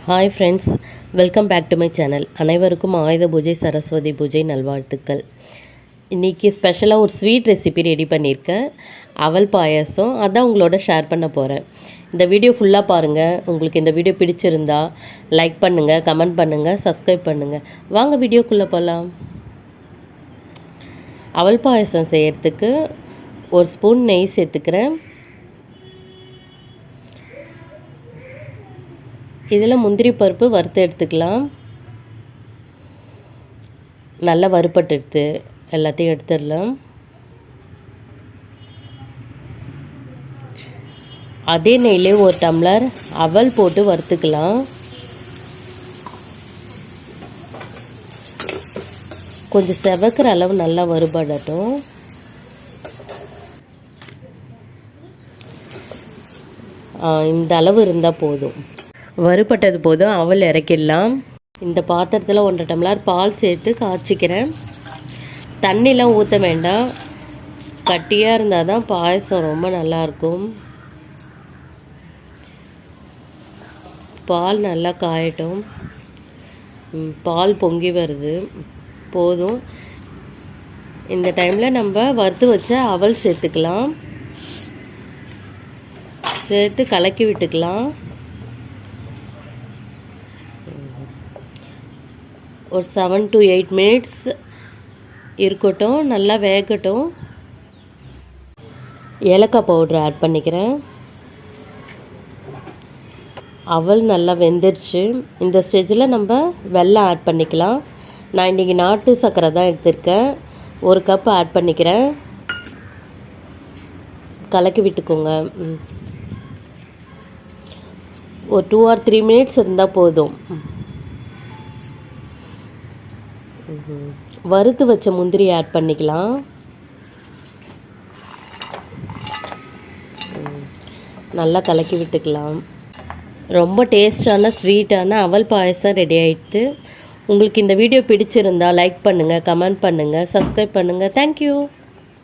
Hi friends, welcome back to my channel. அனைவருக்கும் ஆயுத பூஜை சரஸ்வதி பூஜை நல்வாழ்த்துக்கள். இன்றைக்கி ஸ்பெஷலாக ஒரு ஸ்வீட் ரெசிபி ரெடி பண்ணியிருக்கேன். அவல் பாயாசம் அதான் உங்களோட ஷேர் பண்ண போகிறேன். இந்த வீடியோ ஃபுல்லாக பாருங்கள். உங்களுக்கு இந்த வீடியோ பிடிச்சிருந்தா லைக் பண்ணுங்கள், கமெண்ட் பண்ணுங்கள், சப்ஸ்கிரைப் பண்ணுங்கள். வாங்க வீடியோக்குள்ளே போகலாம். அவல் பாயாசம் செய்கிறதுக்கு ஒரு ஸ்பூன் நெய் சேர்த்துக்கிறேன். இதில் முந்திரி பருப்பு வறுத்து எடுத்துக்கலாம். நல்லா வறுப்பட்டு எடுத்து எல்லாத்தையும் எடுத்துடலாம். அதே நெய்லே ஒரு டம்ளர் அவல் போட்டு வறுத்துக்கலாம். கொஞ்சம் செவக்கிற அளவு நல்லா வறுபடட்டும். இந்த அளவு இருந்தால் போதும். வறுபட்டது போதும், அவல் இறக்கிடலாம். இந்த பாத்திரத்தில் 1.5 டம்ளர் பால் சேர்த்து காய்ச்சிக்கிறேன். தண்ணிலாம் ஊற்ற வேண்டாம். கட்டியாக இருந்தால் தான் பாயசம் ரொம்ப நல்லாயிருக்கும். பால் நல்லா காயட்டும். பால் பொங்கி வருது, போதும். இந்த டைமில் நம்ம வறுத்து வச்ச அவல் சேர்த்துக்கலாம். சேர்த்து கலக்கி விட்டுக்கலாம். ஒரு 7 to 8 மினிட்ஸ் இருக்கட்டும், நல்லா வேகட்டும். ஏலக்காய் பவுட்ரு ஆட் பண்ணிக்கிறேன். அவல் நல்லா வெந்துருச்சு. இந்த ஸ்டேஜில் நம்ம வெல்லம் ஆட் பண்ணிக்கலாம். நான் இன்றைக்கி நாட்டு சர்க்கரை தான் எடுத்திருக்கேன். 1 கப் ஆட் பண்ணிக்கிறேன். கலக்கி விட்டுக்கோங்க. ஒரு 2 or 3 மினிட்ஸ் இருந்தால் போதும். வறுத்து வச்ச முந்திரி ஆட் பண்ணிக்கலாம். நல்லா கலக்கி விட்டுக்கலாம். ரொம்ப டேஸ்டான ஸ்வீட்டான அவல் பாயசம் ரெடி ஆகிடுது. உங்களுக்கு இந்த வீடியோ பிடிச்சிருந்தா லைக் பண்ணுங்கள், கமெண்ட் பண்ணுங்கள், சப்ஸ்கிரைப் பண்ணுங்கள். தேங்க்யூ.